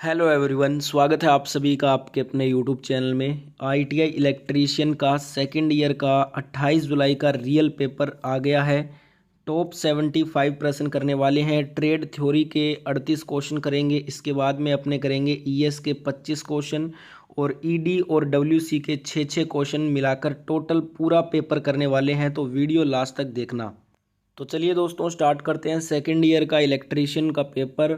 Hello everyone, स्वागत है आप सभी का आपके अपने यूट्यूब चैनल में। आईटीआई इलेक्ट्रीशियन का सेकंड ईयर का 28 जुलाई का रियल पेपर आ गया है। टॉप 75 प्रश्न करने वाले हैं। ट्रेड थ्योरी के 38 क्वेश्चन करेंगे। इसके बाद में अपने करेंगे ईएस के 25 क्वेश्चन और ईडी और डब्ल्यूसी के 6 क्वेश्चन मिलाकर टोटल पूरा पेपर करने वाले हैं। तो वीडियो लास्ट तक देखना। तो चलिए दोस्तों, स्टार्ट करते हैं सेकंड ईयर का इलेक्ट्रीशियन का पेपर।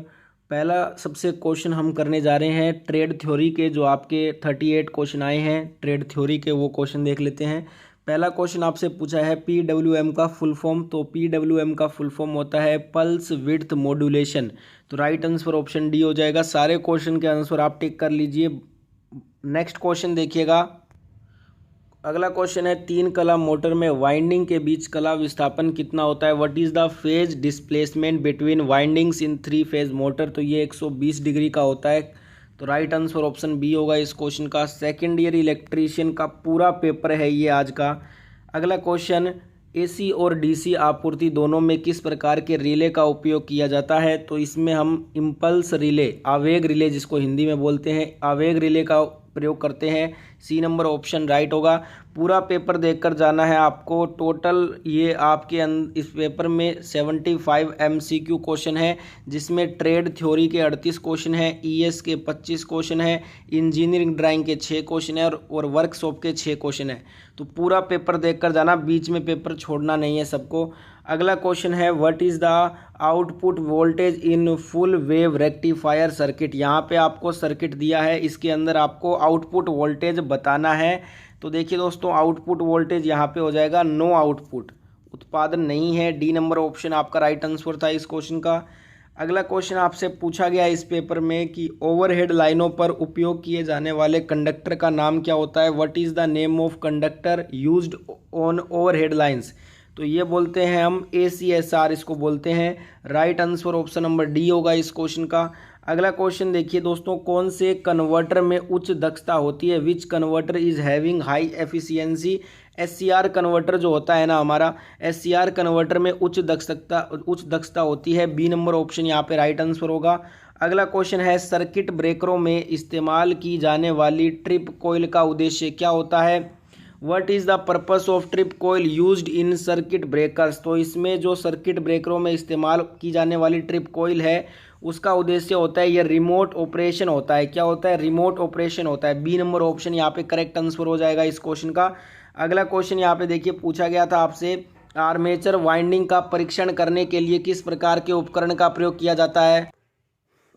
पहला सबसे क्वेश्चन हम करने जा रहे हैं ट्रेड थ्योरी के। जो आपके 38 क्वेश्चन आए हैं ट्रेड थ्योरी के, वो क्वेश्चन देख लेते हैं। पहला क्वेश्चन आपसे पूछा है पीडब्ल्यूएम का फुल फॉर्म। तो पीडब्ल्यूएम का फुल फॉर्म होता है पल्स विड्थ मॉड्यूलेशन। तो राइट आंसर ऑप्शन डी हो जाएगा। सारे क्वेश्चन के आंसर आप टिक कर लीजिए। नेक्स्ट क्वेश्चन देखिएगा। अगला क्वेश्चन है तीन कला मोटर में वाइंडिंग के बीच कला विस्थापन कितना होता है। What is the phase displacement between windings in 3 phase motor. तो ये 120 डिग्री का होता है। तो राइट आंसर ऑप्शन बी होगा इस क्वेश्चन का। सेकेंड ईयर इलेक्ट्रीशियन का पूरा पेपर है ये आज का। अगला क्वेश्चन एसी और डीसी आपूर्ति दोनों में किस प्रकार के रिले का उपयोग किया जाता है। तो इसमें हम इम्पल्स रिले, आवेग रिले जिसको हिंदी में बोलते हैं, आवेग रिले का प्रयोग करते हैं। सी नंबर ऑप्शन राइट होगा। पूरा पेपर देखकर जाना है आपको। टोटल ये आपके इस पेपर में 75 एमसीक्यू क्वेश्चन है, जिसमें ट्रेड थ्योरी के 38 क्वेश्चन है, ईएस के 25 क्वेश्चन है, इंजीनियरिंग ड्राइंग के 6 क्वेश्चन है और वर्कशॉप के 6 क्वेश्चन है। तो पूरा पेपर देखकर जाना, बीच में पेपर छोड़ना नहीं है सबको। अगला क्वेश्चन है what is the output voltage in full wave rectifier circuit. यहाँ पे आपको सर्किट दिया है, इसके अंदर आपको आउटपुट वोल्टेज बताना है। तो देखिए दोस्तों, आउटपुट वोल्टेज यहाँ पे हो जाएगा नो आउटपुट, उत्पादन नहीं है। डी नंबर ऑप्शन आपका राइट आंसर था इस क्वेश्चन का। अगला क्वेश्चन आपसे पूछा गया इस पेपर में कि ओवरहेड लाइनों पर उपयोग किए जाने वाले कंडक्टर का नाम क्या होता है। What is the name of conductor used on overhead lines. तो ये बोलते हैं हम ACSR, इसको बोलते हैं। Right answer option number D होगा इस क्वेश्चन का। अगला क्वेश्चन देखिए दोस्तों, कौन से कन्वर्टर में उच्च दक्षता होती है। Which converter is having high efficiency. SCR converter जो होता है ना हमारा, SCR कन्वर्टर में उच्च दक्षता होती है। बी नंबर ऑप्शन यहाँ पे राइट आंसर होगा। अगला क्वेश्चन है सर्किट ब्रेकरों में इस्तेमाल की जाने वाली ट्रिप कोयल का उद्देश्य क्या होता है। What is the purpose of trip coil used in circuit breakers. तो इसमें जो सर्किट ब्रेकरों में इस्तेमाल की जाने वाली ट्रिप कोयल है, उसका उद्देश्य होता है ये रिमोट ऑपरेशन होता है। क्या होता है? रिमोट ऑपरेशन होता है। बी नंबर ऑप्शन यहाँ पे करेक्ट आंसर हो जाएगा इस क्वेश्चन का। अगला क्वेश्चन यहाँ पे देखिए पूछा गया था आपसे, आर्मेचर वाइंडिंग का परीक्षण करने के लिए किस प्रकार के उपकरण का प्रयोग किया जाता है।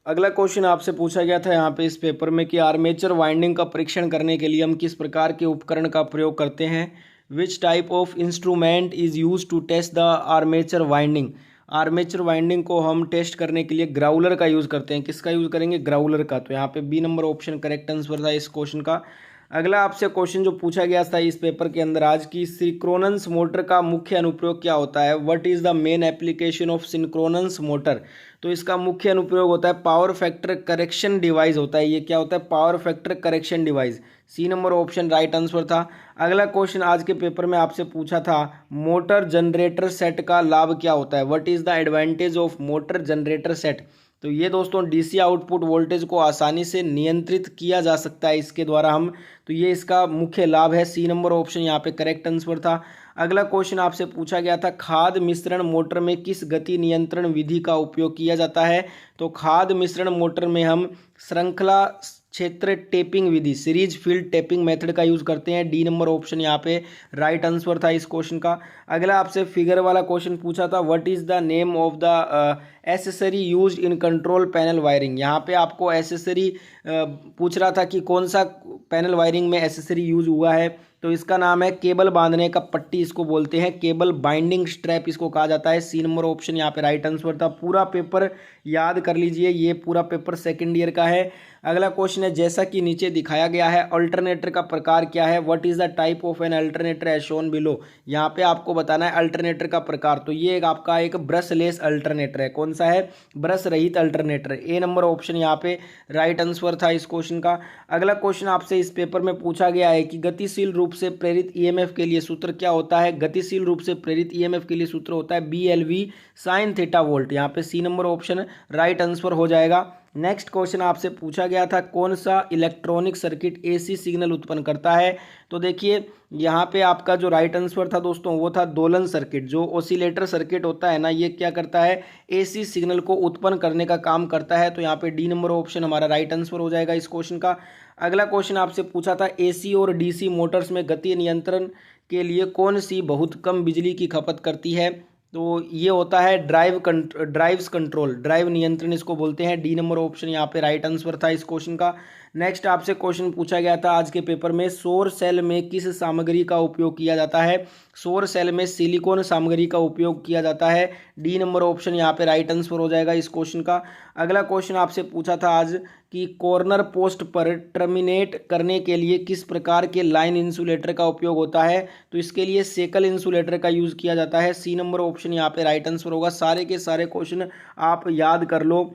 अगला क्वेश्चन आपसे पूछा गया था यहाँ पे इस पेपर में कि आर्मेचर वाइंडिंग का परीक्षण करने के लिए हम किस प्रकार के उपकरण का प्रयोग करते हैं। Which type of instrument is use to test the armature winding. Armature winding को हम टेस्ट करने के लिए ग्राउलर का यूज़ करते हैं। किसका यूज़ करेंगे? ग्राउलर का। तो यहाँ पे B number option correct answer था इस क्वेश्चन का। अगला आपसे क्वेश्चन जो पूछा गया था इस पेपर के अंदर आज की, सिंक्रोनस मोटर का मुख्य अनुप्रयोग क्या होता है। What is the main application of synchronous motor. तो इसका मुख्य अनुप्रयोग होता है पावर फैक्टर करेक्शन डिवाइस होता है। ये क्या होता है? Power factor correction device. C number option right answer था। अगला क्वेश्चन आज के पेपर में आपसे पूछा था मोटर जनरेटर सेट का लाभ क्या होता है। What is the advantage of motor generator set. तो ये दोस्तों डीसी आउटपुट वोल्टेज को आसानी से नियंत्रित किया जा सकता है इसके द्वारा हम। तो ये इसका मुख्य लाभ है। सी नंबर ऑप्शन यहाँ पे करेक्ट आंसर था। अगला क्वेश्चन आपसे पूछा गया था खाद मिश्रण मोटर में किस गति नियंत्रण विधि का उपयोग किया जाता है। तो खाद मिश्रण मोटर में हम श्रृंखला क्षेत्र टेपिंग विधि, सीरीज फील्ड टेपिंग मेथड का यूज करते हैं। डी नंबर ऑप्शन यहाँ पे राइट आंसर था इस क्वेश्चन का। अगला आपसे फिगर वाला क्वेश्चन पूछा था what is the name of the accessory used in control panel wiring. यहाँ पे आपको एसेसरी पूछ रहा था कि कौन सा पैनल वायरिंग में एसेसरी यूज हुआ है। तो इसका नाम है केबल बांधने का पट्टी, इसको बोलते हैं केबल बाइंडिंग स्ट्रैप इसको कहा जाता है। सी नंबर ऑप्शन यहाँ पे राइट आंसर था। पूरा पेपर याद कर लीजिए, ये पूरा पेपर सेकंड ईयर का है। अगला क्वेश्चन है जैसा कि नीचे दिखाया गया है अल्टरनेटर का प्रकार क्या है। What is the type of an alternator as shown below. यहाँ पे आपको बताना है अल्टरनेटर का प्रकार। तो ये आपका एक ब्रशलेस अल्टरनेटर है। कौन सा है? ब्रश रहित अल्टरनेटर। ए नंबर ऑप्शन यहाँ पे राइट आंसर था इस क्वेश्चन का। अगला क्वेश्चन आपसे इस पेपर में पूछा गया है कि गतिशील रूप से प्रेरित ईएमएफ के लिए सूत्र क्या होता है। गतिशील रूप से प्रेरित ईएमएफ के लिए सूत्र होता है BLV sin थीटा वोल्ट। यहाँ पे C number option right answer हो जाएगा। नेक्स्ट क्वेश्चन आपसे पूछा गया था कौन सा इलेक्ट्रॉनिक सर्किट एसी सिग्नल उत्पन्न करता है। तो देखिए यहाँ पे आपका जो राइट आंसर था दोस्तों वो था दोलन सर्किट। जो ऑसिलेटर सर्किट होता है ना, ये क्या करता है, एसी सिग्नल को उत्पन्न करने का काम करता है। तो यहाँ पे डी नंबर ऑप्शन हमारा राइट आंसर हो जाएगा इस क्वेश्चन का। अगला क्वेश्चन आपसे पूछा था एसी और डीसी मोटर्स में गति नियंत्रण के लिए कौन सी बहुत कम बिजली की खपत करती है। तो ये होता है ड्राइव्स कंट्रोल, ड्राइव नियंत्रण इसको बोलते हैं। डी नंबर ऑप्शन यहाँ पे राइट आंसर था इस क्वेश्चन का। नेक्स्ट आपसे क्वेश्चन पूछा गया था आज के पेपर में सौर सेल में किस सामग्री का उपयोग किया जाता है। सौर सेल में सिलिकॉन सामग्री का उपयोग किया जाता है। डी नंबर ऑप्शन यहाँ पे राइट आंसर हो जाएगा इस क्वेश्चन का। अगला क्वेश्चन आपसे पूछा था आज कि कॉर्नर पोस्ट पर टर्मिनेट करने के लिए किस प्रकार के लाइन इंसुलेटर का उपयोग होता है। तो इसके लिए सेकल इंसुलेटर का यूज़ किया जाता है। सी नंबर ऑप्शन यहाँ पे राइट आंसर होगा। सारे के सारे क्वेश्चन आप याद कर लो।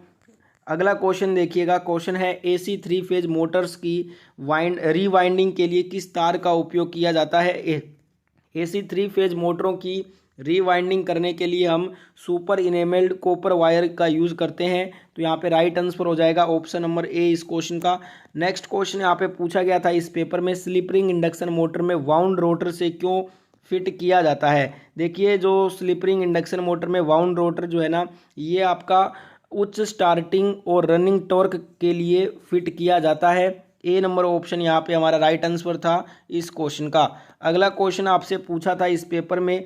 अगला क्वेश्चन देखिएगा, क्वेश्चन है एसी 3 फेज मोटर्स की रीवाइंडिंग के लिए किस तार का उपयोग किया जाता है। एसी 3 फेज मोटरों की रीवाइंडिंग करने के लिए हम सुपर इनेमल्ड कॉपर वायर का यूज़ करते हैं। तो यहाँ पे राइट आंसर हो जाएगा ऑप्शन नंबर ए इस क्वेश्चन का। नेक्स्ट क्वेश्चन यहाँ पे पूछा गया था इस पेपर में स्लिप रिंग इंडक्शन मोटर में वाउंड रोटर से क्यों फिट किया जाता है। देखिए जो स्लिप रिंग इंडक्शन मोटर में वाउंड रोटर जो है ना, ये आपका उच्च स्टार्टिंग और रनिंग टॉर्क के लिए फिट किया जाता है। ए नंबर ऑप्शन यहाँ पे हमारा राइट आंसर था इस क्वेश्चन का। अगला क्वेश्चन आपसे पूछा था इस पेपर में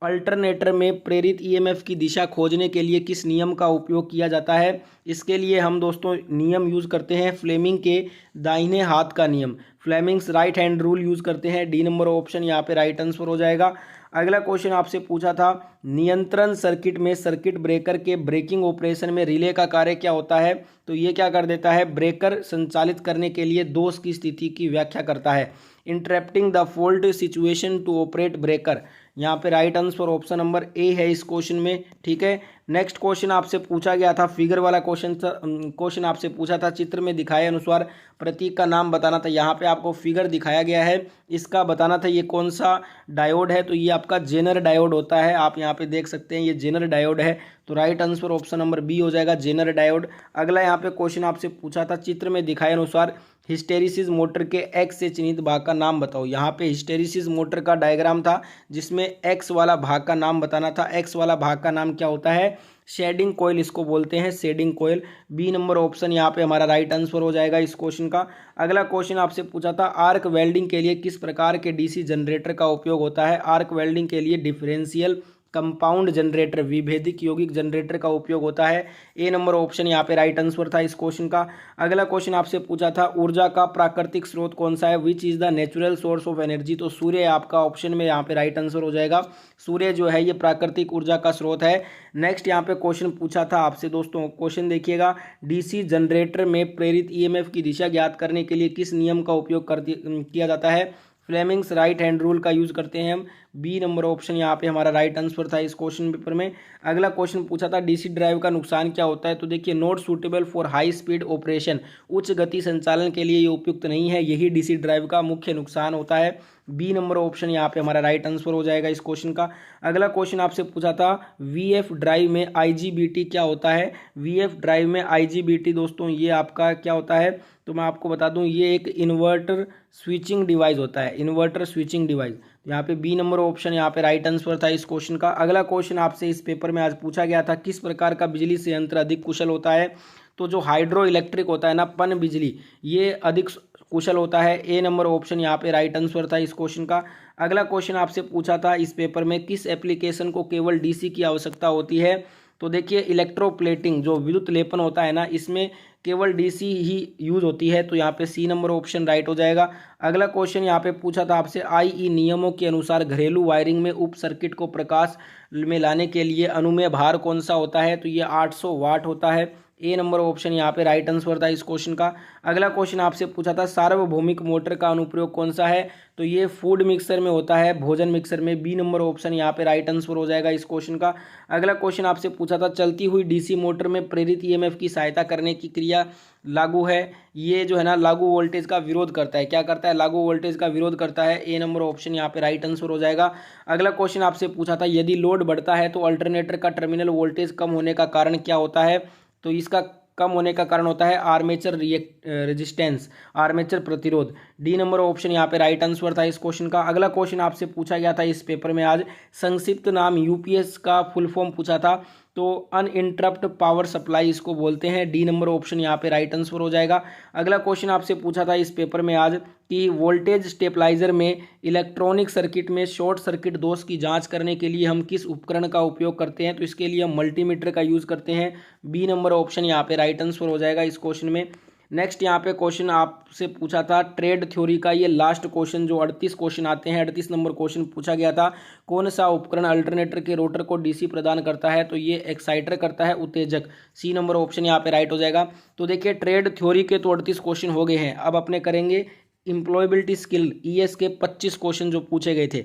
अल्टरनेटर में प्रेरित ईएमएफ की दिशा खोजने के लिए किस नियम का उपयोग किया जाता है। इसके लिए हम दोस्तों नियम यूज़ करते हैं फ्लेमिंग के दाहिने हाथ का नियम, Fleming's right hand rule use करते हैं। डी नंबर ऑप्शन यहाँ पे राइट आंसर हो जाएगा। अगला क्वेश्चन आपसे पूछा था नियंत्रण सर्किट में सर्किट ब्रेकर के ब्रेकिंग ऑपरेशन में रिले का कार्य क्या होता है। तो ये क्या कर देता है, ब्रेकर संचालित करने के लिए दोष की स्थिति की व्याख्या करता है। Interrupting the fault situation to operate breaker, यहाँ पे right answer option number A है इस क्वेश्चन में। ठीक है, नेक्स्ट क्वेश्चन आपसे पूछा गया था फिगर वाला क्वेश्चन आपसे पूछा था चित्र में दिखाए अनुसार प्रतीक का नाम बताना था। यहाँ पे आपको फिगर दिखाया गया है, इसका बताना था ये कौन सा डायोड है। तो ये आपका जेनर डायोड होता है, आप यहाँ पे देख सकते हैं ये जेनर डायोड है। तो right answer option number B हो जाएगा, जेनर डायोड। अगला यहाँ पे क्वेश्चन आपसे पूछा था चित्र में दिखाए अनुसार हिस्टेरिसिस मोटर के एक्स से चिन्हित भाग का नाम बताओ। यहाँ पे हिस्टेरिसिस मोटर का डायग्राम था जिसमें एक्स वाला भाग का नाम बताना था। एक्स वाला भाग का नाम क्या होता है, शेडिंग कोयल इसको बोलते हैं, शेडिंग कोयल। बी नंबर ऑप्शन यहाँ पे हमारा राइट आंसर हो जाएगा इस क्वेश्चन का। अगला क्वेश्चन आपसे पूछा था आर्क वेल्डिंग के लिए किस प्रकार के डीसी जनरेटर का उपयोग होता है। आर्क वेल्डिंग के लिए डिफरेंशियल कंपाउंड जनरेटर, विभेदिक यौगिक जनरेटर का उपयोग होता है। ए नंबर ऑप्शन यहाँ पे राइट आंसर था इस क्वेश्चन का। अगला क्वेश्चन आपसे पूछा था ऊर्जा का प्राकृतिक स्रोत कौन सा है, which is the natural source of energy. तो सूर्य आपका ऑप्शन में यहाँ पे राइट आंसर हो जाएगा। सूर्य जो है ये प्राकृतिक ऊर्जा का स्रोत है। नेक्स्ट यहाँ पे क्वेश्चन पूछा था आपसे दोस्तों, क्वेश्चन देखिएगा डीसी जनरेटर में प्रेरित ईएमएफ की दिशा ज्ञात करने के लिए किस नियम का उपयोग किया जाता है। फ्लेमिंग्स राइट हैंड रूल का यूज करते हैं हम। बी नंबर ऑप्शन यहाँ पे हमारा राइट आंसर था इस क्वेश्चन पेपर में। अगला क्वेश्चन पूछा था डीसी ड्राइव का नुकसान क्या होता है। तो देखिए not suitable for high speed operation, उच्च गति संचालन के लिए ये उपयुक्त नहीं है, यही डीसी ड्राइव का मुख्य नुकसान होता है। बी नंबर ऑप्शन यहाँ पे हमारा राइट आंसर हो जाएगा इस क्वेश्चन का। अगला क्वेश्चन आपसे पूछा था वीएफ ड्राइव में आईजीबीटी क्या होता है। वीएफ ड्राइव में आईजीबीटी दोस्तों ये आपका क्या होता है, तो मैं आपको बता दूं ये एक इन्वर्टर स्विचिंग डिवाइस होता है, इन्वर्टर स्विचिंग डिवाइस। यहाँ पे बी नंबर ऑप्शन यहाँ पे राइट आंसर था इस क्वेश्चन का। अगला क्वेश्चन आपसे इस पेपर में आज पूछा गया था किस प्रकार का बिजली संयंत्र अधिक कुशल होता है। तो जो हाइड्रो इलेक्ट्रिक होता है ना, पन बिजली, ये अधिक कुशल होता है। ए नंबर ऑप्शन यहाँ पे राइट आंसर था इस क्वेश्चन का। अगला क्वेश्चन आपसे पूछा था इस पेपर में किस एप्लीकेशन को केवल डीसी की आवश्यकता होती है। तो देखिए इलेक्ट्रोप्लेटिंग जो विद्युत लेपन होता है ना, इसमें केवल डीसी ही यूज होती है। तो यहाँ पे सी नंबर ऑप्शन राइट हो जाएगा। अगला क्वेश्चन यहाँ पे पूछा था आपसे आईई नियमों के अनुसार घरेलू वायरिंग में उप सर्किट को प्रकाश में लाने के लिए अनुमेय भार कौन सा होता है। तो ये 800 वाट होता है। ए नंबर ऑप्शन यहाँ पे राइट आंसर था इस क्वेश्चन का। अगला क्वेश्चन आपसे पूछा था सार्वभौमिक मोटर का अनुप्रयोग कौन सा है। तो ये फूड मिक्सर में होता है, भोजन मिक्सर में। बी नंबर ऑप्शन यहाँ पे राइट आंसर हो जाएगा इस क्वेश्चन का। अगला क्वेश्चन आपसे पूछा था चलती हुई डीसी मोटर में प्रेरित ईएमएफ की सहायता करने की क्रिया लागू है। ये जो है ना लागू वोल्टेज का विरोध करता है, क्या करता है, लागू वोल्टेज का विरोध करता है। ए नंबर ऑप्शन यहाँ पे राइट आंसर हो जाएगा। अगला क्वेश्चन आपसे पूछा था यदि लोड बढ़ता है तो अल्टरनेटर का टर्मिनल वोल्टेज कम होने का कारण क्या होता है। तो इसका कम होने का कारण होता है आर्मेचर रेजिस्टेंस, आर्मेचर प्रतिरोध। डी नंबर ऑप्शन यहाँ पे राइट आंसर था इस क्वेश्चन का। अगला क्वेश्चन आपसे पूछा गया था इस पेपर में आज, संक्षिप्त नाम यूपीएस का फुल फॉर्म पूछा था, तो अनइंटरप्ट पावर सप्लाई इसको बोलते हैं। डी नंबर ऑप्शन यहाँ पे राइट आंसर हो जाएगा। अगला क्वेश्चन आपसे पूछा था इस पेपर में आज कि वोल्टेज स्टेबलाइजर में इलेक्ट्रॉनिक सर्किट में शॉर्ट सर्किट दोष की जांच करने के लिए हम किस उपकरण का उपयोग करते हैं, तो इसके लिए हम मल्टीमीटर का यूज करते हैं। बी नंबर ऑप्शन यहाँ पे राइट आंसर हो जाएगा इस क्वेश्चन में। नेक्स्ट यहाँ पे क्वेश्चन आपसे पूछा था ट्रेड थ्योरी का, ये लास्ट क्वेश्चन जो 38 क्वेश्चन आते हैं, 38 नंबर क्वेश्चन पूछा गया था, कौन सा उपकरण अल्टरनेटर के रोटर को डीसी प्रदान करता है, तो ये एक्साइटर करता है, उत्तेजक। सी नंबर ऑप्शन यहाँ पे राइट हो जाएगा। तो देखिए ट्रेड थ्योरी के तो 38 क्वेश्चन हो गए हैं। अब अपने करेंगे एम्प्लॉयबिलिटी स्किल, ईएस के 25 क्वेश्चन जो पूछे गए थे।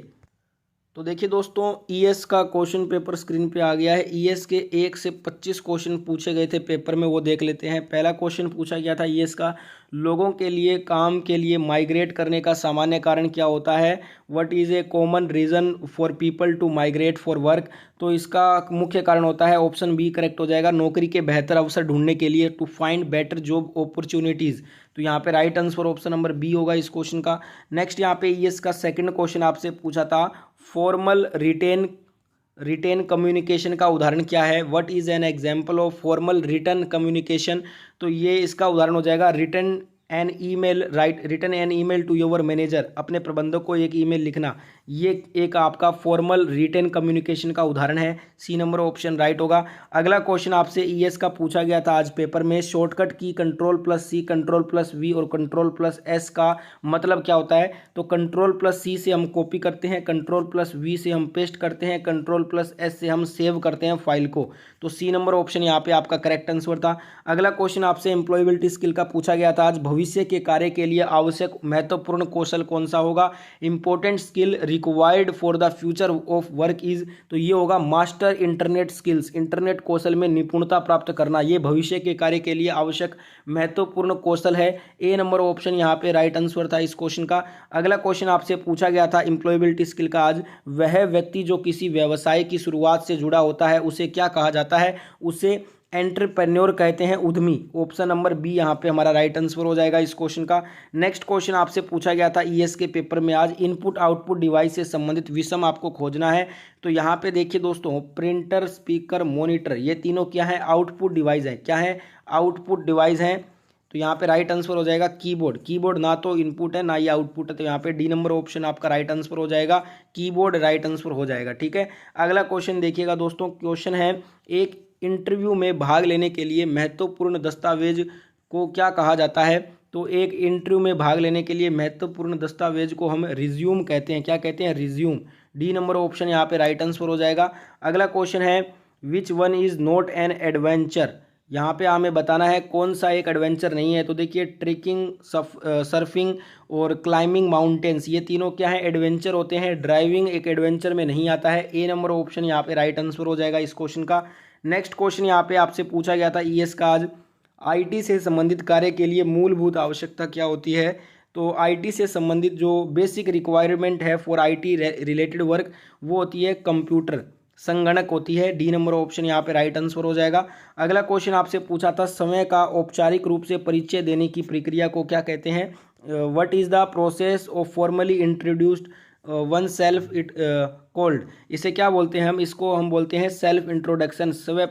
तो देखिए दोस्तों ईएस का क्वेश्चन पेपर स्क्रीन पे आ गया है। ईएस के 1 से 25 क्वेश्चन पूछे गए थे पेपर में, वो देख लेते हैं। पहला क्वेश्चन पूछा गया था ईएस का, लोगों के लिए काम के लिए माइग्रेट करने का सामान्य कारण क्या होता है, what is a common reason for people to migrate for work, तो इसका मुख्य कारण होता है ऑप्शन बी करेक्ट हो जाएगा, नौकरी के बेहतर अवसर ढूंढने के लिए, to find better job opportunities, तो यहाँ पे right answer option number B होगा इस क्वेश्चन का। नेक्स्ट यहाँ पे ईएस का सेकंड क्वेश्चन आपसे पूछा था, फॉर्मल रिटेन कम्युनिकेशन का उदाहरण क्या है, what is an example of formal written communication, तो ये इसका उदाहरण हो जाएगा written an email to your manager, अपने प्रबंधक को एक ईमेल लिखना, ये एक आपका फॉर्मल रिटेन कम्युनिकेशन का उदाहरण है। सी नंबर ऑप्शन राइट होगा। अगला क्वेश्चन आपसे ईएस का पूछा गया था आज पेपर में, शॉर्टकट की control plus C, control plus V और कंट्रोल प्लस एस का मतलब क्या होता है, तो कंट्रोल प्लस सी से हम कॉपी करते हैं, कंट्रोल प्लस वी से हम पेस्ट करते हैं, कंट्रोल प्लस एस से हम सेव करते हैं फाइल को, तो सी नंबर ऑप्शन यहाँ पे आपका करेक्ट आंसर था। अगला क्वेश्चन आपसे एम्प्लॉयबिलिटी स्किल का पूछा गया था आज, भविष्य के कार्य के लिए आवश्यक महत्वपूर्ण कौशल कौन सा होगा, important skill required for the future of work is, तो ये होगा मास्टर इंटरनेट स्किल्स, इंटरनेट कौशल में निपुणता प्राप्त करना, ये भविष्य के कार्य के लिए आवश्यक महत्वपूर्ण कौशल है। ए नंबर ऑप्शन यहाँ पे राइट आंसर था इस क्वेश्चन का। अगला क्वेश्चन आपसे पूछा गया था एम्प्लॉयबिलिटी स्किल का आज, वह व्यक्ति जो किसी व्यवसाय की शुरुआत से जुड़ा होता है उसे क्या कहा जाता है, उसे एंटरप्रेन्योर कहते हैं, उद्यमी। ऑप्शन नंबर बी यहाँ पे हमारा राइट आंसर हो जाएगा इस क्वेश्चन का। नेक्स्ट क्वेश्चन आपसे पूछा गया था ईएस के पेपर में आज, इनपुट आउटपुट डिवाइस से संबंधित विषम आपको खोजना है, तो यहाँ पे देखिए दोस्तों प्रिंटर, स्पीकर, मॉनिटर, ये तीनों क्या है, आउटपुट डिवाइस है, क्या है, आउटपुट डिवाइस है, तो यहाँ पे राइट आंसर हो जाएगा कीबोर्ड। कीबोर्ड ना तो इनपुट है ना ही आउटपुट है, तो यहाँ पे डी नंबर ऑप्शन आपका राइट आंसर हो जाएगा, कीबोर्ड राइट आंसर हो जाएगा। ठीक है, अगला क्वेश्चन देखिएगा दोस्तों, क्वेश्चन है एक इंटरव्यू में भाग लेने के लिए महत्वपूर्ण दस्तावेज को क्या कहा जाता है, तो एक इंटरव्यू में भाग लेने के लिए महत्वपूर्ण दस्तावेज को हम रिज्यूम कहते हैं, क्या कहते हैं, रिज्यूम। डी नंबर ऑप्शन यहाँ पे राइट आंसर हो जाएगा। अगला क्वेश्चन है which one is not an adventure, यहाँ पे हमें बताना है कौन सा एक एडवेंचर नहीं है, तो देखिए ट्रेकिंग, सर्फिंग और क्लाइंबिंग माउंटेन्स, ये तीनों क्या है, एडवेंचर होते हैं। ड्राइविंग एक एडवेंचर में नहीं आता है। ए नंबर ऑप्शन यहाँ पे राइट आंसर हो जाएगा इस क्वेश्चन का। नेक्स्ट क्वेश्चन यहाँ पे आपसे पूछा गया था ईएस का आज, आईटी से संबंधित कार्य के लिए मूलभूत आवश्यकता क्या होती है, तो आईटी से संबंधित जो बेसिक रिक्वायरमेंट है फॉर आईटी रिलेटेड वर्क, वो होती है कंप्यूटर, संगणक होती है। डी नंबर ऑप्शन यहाँ पे राइट आंसर हो जाएगा। अगला क्वेश्चन आपसे पूछा था समय का औपचारिक रूप से परिचय देने की प्रक्रिया को क्या कहते हैं, what is the process of formally introduced one self it called, इसे क्या बोलते हैं, हम इसको हम बोलते हैं सेल्फ इंट्रोडक्शन, स्वयं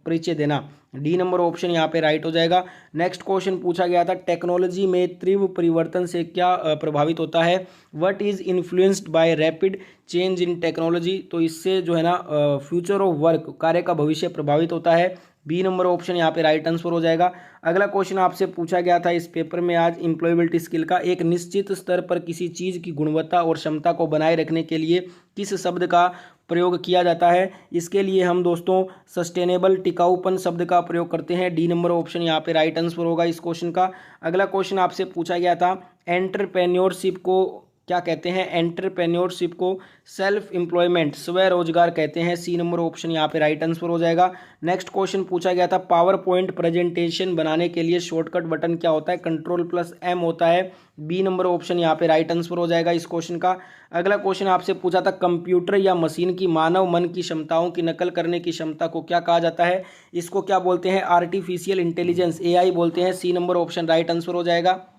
परिचय देना। डी नंबर ऑप्शन यहाँ पे राइट हो जाएगा। नेक्स्ट क्वेश्चन पूछा गया था टेक्नोलॉजी में तीव्र परिवर्तन से क्या प्रभावित होता है, what is influenced by rapid change in technology, तो इससे जो है ना फ्यूचर ऑफ वर्क, कार्य का भविष्य प्रभावित होता है। बी नंबर ऑप्शन यहाँ पे राइट आंसर हो जाएगा। अगला क्वेश्चन आपसे पूछा गया था इस पेपर में आज, एम्प्लॉयबिलिटी स्किल का, एक निश्चित स्तर पर किसी चीज़ की गुणवत्ता और क्षमता को बनाए रखने के लिए किस शब्द का प्रयोग किया जाता है, इसके लिए हम दोस्तों सस्टेनेबल, टिकाऊपन शब्द का प्रयोग करते हैं। डी नंबर ऑप्शन यहाँ पे राइट आंसर होगा इस क्वेश्चन का। अगला क्वेश्चन आपसे पूछा गया था एंटरप्रेन्योरशिप को क्या कहते हैं? एंटरप्रेन्योरशिप को सेल्फ एम्प्लॉयमेंट, स्वरोजगार कहते हैं। सी नंबर ऑप्शन यहाँ पे राइट आंसर हो जाएगा। नेक्स्ट क्वेश्चन पूछा गया था, पावर पॉइंट प्रेजेंटेशन बनाने के लिए शॉर्टकट बटन क्या होता है? Ctrl+M होता है। बी नंबर ऑप्शन यहाँ पे राइट आंसर हो जाएगा इस क्वेश्चन का। अगला क्वेश्चन आपसे पूछा था, कंप्यूटर या मशीन की मानव मन की क्षमताओं की नकल करने की क्षमता को क्या कहा जाता है? इसको क्या बोलते हैं? आर्टिफिशियल इंटेलिजेंस, AI बोलते हैं। C number option right answer हो जाएगा।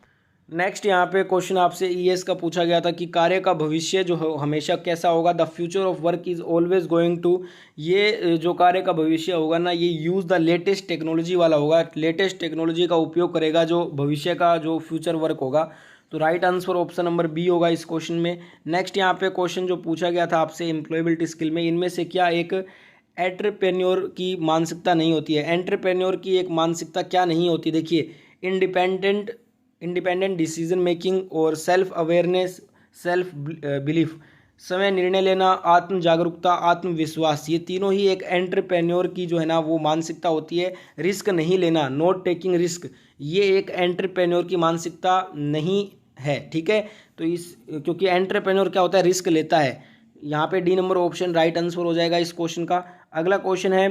नेक्स्ट यहाँ पे क्वेश्चन आपसे ईएस का पूछा गया था कि कार्य का भविष्य जो हमेशा कैसा होगा? The future of work is always going to, ये जो कार्य का भविष्य होगा ना, ये यूज़ द लेटेस्ट टेक्नोलॉजी वाला होगा। लेटेस्ट टेक्नोलॉजी का उपयोग करेगा जो भविष्य का जो फ्यूचर वर्क होगा। तो right answer option number B होगा इस क्वेश्चन में। नेक्स्ट यहाँ पे क्वेश्चन जो पूछा गया था आपसे एम्प्लॉयबिलिटी स्किल में, इनमें से क्या एक एंटरप्रेन्योर की मानसिकता नहीं होती है? एंटरप्रेन्योर की एक मानसिकता क्या नहीं होती? देखिए, इंडिपेंडेंट डिसीजन मेकिंग और सेल्फ अवेयरनेस, सेल्फ बिलीफ, समय निर्णय लेना, आत्म जागरूकता, आत्मविश्वास, ये तीनों ही एक एंटरप्रेन्योर की जो है ना वो मानसिकता होती है। रिस्क नहीं लेना, नॉट टेकिंग रिस्क, ये एक एंटरप्रेन्योर की मानसिकता नहीं है। ठीक है, तो इस क्योंकि एंटरप्रेन्योर क्या होता है? रिस्क लेता है। यहाँ पे D number option right answer हो जाएगा इस क्वेश्चन का। अगला क्वेश्चन है,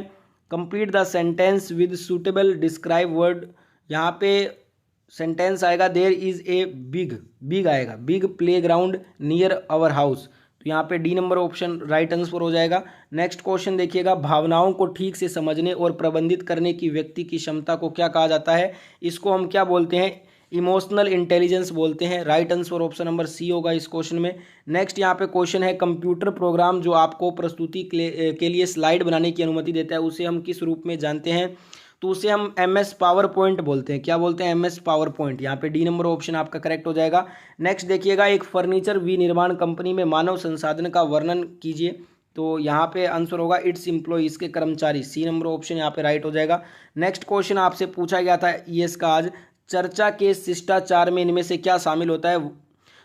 complete the sentence with suitable describe word. यहाँ पे सेंटेंस आएगा, देयर इज ए बिग आएगा, big playground near our house. तो यहाँ पे D number option right answer हो जाएगा। नेक्स्ट क्वेश्चन देखिएगा, भावनाओं को ठीक से समझने और प्रबंधित करने की व्यक्ति की क्षमता को क्या कहा जाता है? इसको हम क्या बोलते हैं? इमोशनल इंटेलिजेंस बोलते हैं। Right answer option number C होगा इस क्वेश्चन में। नेक्स्ट यहाँ पे क्वेश्चन है, कंप्यूटर प्रोग्राम जो आपको प्रस्तुति के लिए स्लाइड बनाने की अनुमति देता है उसे हम किस रूप में जानते हैं? तो उसे हम MS पावर पॉइंट बोलते हैं। क्या बोलते हैं? MS power point. यहाँ पे डी नंबर ऑप्शन आपका करेक्ट हो जाएगा। नेक्स्ट देखिएगा, एक फर्नीचर विनिर्माण कंपनी में मानव संसाधन का वर्णन कीजिए। तो यहाँ पे आंसर होगा इट्स एम्प्लॉय, इसके कर्मचारी। सी नंबर ऑप्शन यहाँ पे राइट हो जाएगा। नेक्स्ट क्वेश्चन आपसे पूछा गया था ईएस का आज, चर्चा के शिष्टाचार में इनमें से क्या शामिल होता है?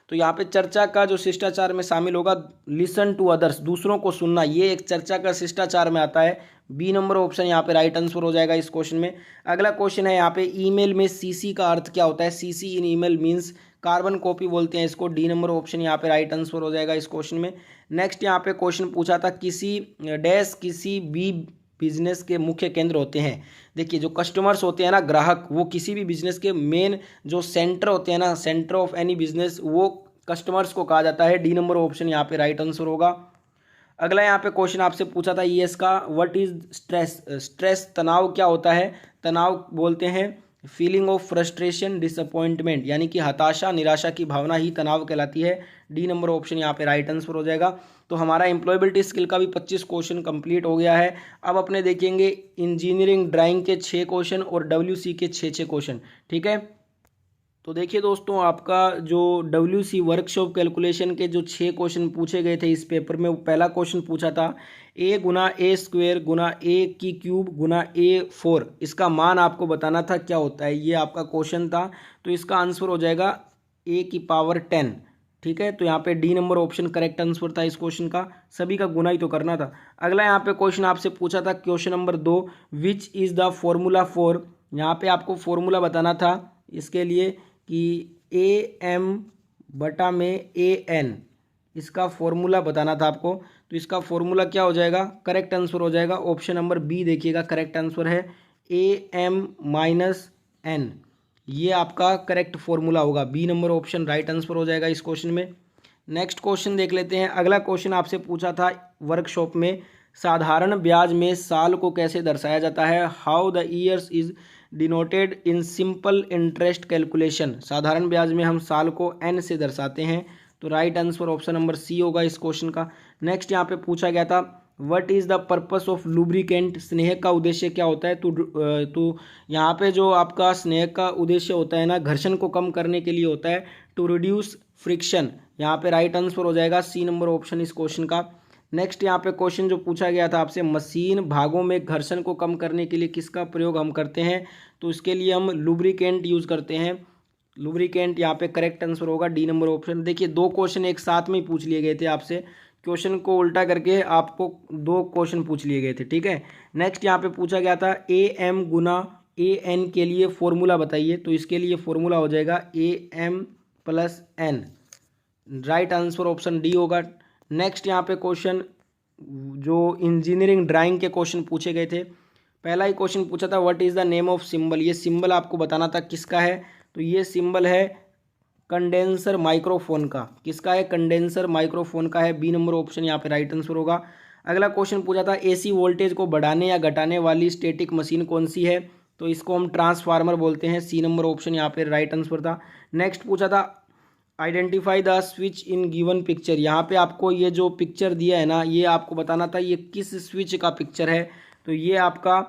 तो यहाँ पे चर्चा का जो शिष्टाचार में शामिल होगा, लिसन टू अदर्स, दूसरों को सुनना, ये एक चर्चा का शिष्टाचार में आता है। बी नंबर ऑप्शन यहाँ पे राइट आंसर हो जाएगा इस क्वेश्चन में। अगला क्वेश्चन है यहाँ पे, ईमेल में CC का अर्थ क्या होता है? CC in email means carbon copy बोलते हैं इसको। डी नंबर ऑप्शन यहाँ पे राइट आंसर हो जाएगा इस क्वेश्चन में। नेक्स्ट यहाँ पे क्वेश्चन पूछा था, किसी भी बिजनेस के मुख्य केंद्र होते हैं। देखिए, जो कस्टमर्स होते हैं ना, ग्राहक, वो किसी भी बिजनेस के मेन जो सेंटर होते हैं ना, सेंटर ऑफ एनी बिजनेस, वो कस्टमर्स को कहा जाता है। डी नंबर ऑप्शन यहाँ पे राइट आंसर होगा। अगला यहाँ पे क्वेश्चन आपसे पूछा था ईएस का, व्हाट इज स्ट्रेस, तनाव क्या होता है? तनाव बोलते हैं फीलिंग ऑफ फ्रस्ट्रेशन, डिसअपॉइंटमेंट, यानी कि हताशा, निराशा की भावना ही तनाव कहलाती है। डी नंबर ऑप्शन यहाँ पे राइट आंसर हो जाएगा। तो हमारा एम्प्लॉयबिलिटी स्किल का भी 25 क्वेश्चन कंप्लीट हो गया है। अब अपने देखेंगे इंजीनियरिंग ड्राइंग के 6 क्वेश्चन और WC के 6 क्वेश्चन। ठीक है, तो देखिए दोस्तों, आपका जो WC वर्कशॉप कैलकुलेशन के जो 6 क्वेश्चन पूछे गए थे इस पेपर में, वो पहला क्वेश्चन पूछा था A Guna A² Guna A³ Guna A4, इसका मान आपको बताना था क्या होता है, ये आपका क्वेश्चन था। तो इसका आंसर हो जाएगा A⁻10। ठीक है, तो यहाँ पे D number option correct answer था इस क्वेश्चन का, सभी का गुना ही तो करना था। अगला यहाँ पे क्वेश्चन आपसे पूछा था question number 2, which is the formula for, यहाँ पे आपको फॉर्मूला बताना था इसके लिए कि AM/AN, इसका फॉर्मूला बताना था आपको। तो इसका फॉर्मूला क्या हो जाएगा? करेक्ट आंसर हो जाएगा ऑप्शन नंबर बी, देखिएगा करेक्ट आंसर है AM-N, ये आपका करेक्ट फॉर्मूला होगा। B number option right answer हो जाएगा इस क्वेश्चन में। नेक्स्ट क्वेश्चन देख लेते हैं। अगला क्वेश्चन आपसे पूछा था वर्कशॉप में, साधारण ब्याज में साल को कैसे दर्शाया जाता है? How the years is denoted in simple interest calculation, साधारण ब्याज में हम साल को N से दर्शाते हैं। तो right answer option number C होगा इस क्वेश्चन का। नेक्स्ट यहाँ पे पूछा गया था, what is the purpose of lubricant, स्नेह का उद्देश्य क्या होता है? तो यहाँ पे जो आपका स्नेह का उद्देश्य होता है ना, घर्षण को कम करने के लिए होता है, टू रिड्यूस फ्रिक्शन। यहाँ पे राइट आंसर हो जाएगा सी नंबर ऑप्शन इस क्वेश्चन का। नेक्स्ट यहाँ पे क्वेश्चन जो पूछा गया था आपसे, मशीन भागों में घर्षण को कम करने के लिए किसका प्रयोग हम करते हैं? तो इसके लिए हम लुब्रिकेंट यूज़ करते हैं। लुब्रिकेंट यहाँ पे करेक्ट आंसर होगा डी नंबर ऑप्शन। देखिए, 2 क्वेश्चन एक साथ में ही पूछ लिए गए थे आपसे, क्वेश्चन को उल्टा करके आपको 2 क्वेश्चन पूछ लिए गए थे। ठीक है, नेक्स्ट यहाँ पे पूछा गया था AM गुना AN के लिए फॉर्मूला बताइए। तो इसके लिए फॉर्मूला हो जाएगा AM+N। Right answer option D होगा। नेक्स्ट यहाँ पे क्वेश्चन जो इंजीनियरिंग ड्राइंग के क्वेश्चन पूछे गए थे, पहला ही क्वेश्चन पूछा था what is the name of symbol. ये सिंबल आपको बताना था किसका है, तो ये सिंबल है कंडेंसर माइक्रोफोन का। किसका है, कंडेंसर माइक्रोफोन का है। बी नंबर ऑप्शन यहाँ पे राइट आंसर होगा। अगला क्वेश्चन पूछा था एसी वोल्टेज को बढ़ाने या घटाने वाली स्टैटिक मशीन कौन सी है, तो इसको हम ट्रांसफार्मर बोलते हैं। सी नंबर ऑप्शन यहाँ पे राइट आंसर था। नेक्स्ट पूछा था identify the switch in given picture. यहाँ पे आपको ये जो पिक्चर दिया है ना, ये आपको बताना था ये किस स्विच का पिक्चर है, तो ये आपका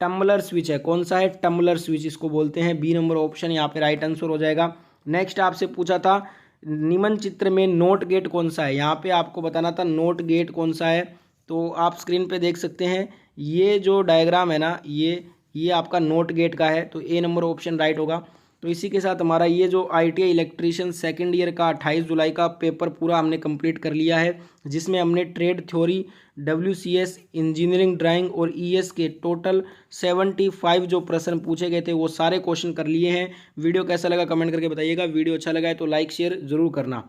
टम्बलर स्विच है। कौन सा है, टम्बलर स्विच इसको बोलते हैं। बी नंबर ऑप्शन यहाँ पे राइट आंसर हो जाएगा। नेक्स्ट आपसे पूछा था निम्न चित्र में नोट गेट कौन सा है। यहाँ पे आपको बताना था नोट गेट कौन सा है, तो आप स्क्रीन पे देख सकते हैं ये जो डायग्राम है ना, ये आपका नोट गेट का है, तो ए नंबर ऑप्शन राइट होगा। तो इसी के साथ हमारा ये जो ITI इलेक्ट्रीशियन सेकेंड ईयर का 28 जुलाई का पेपर पूरा हमने कंप्लीट कर लिया है, जिसमें हमने trade theory, WCS, engineering drawing और ES के टोटल 75 जो प्रश्न पूछे गए थे वो सारे क्वेश्चन कर लिए हैं। वीडियो कैसा लगा कमेंट करके बताइएगा। वीडियो अच्छा लगा है तो लाइक शेयर ज़रूर करना।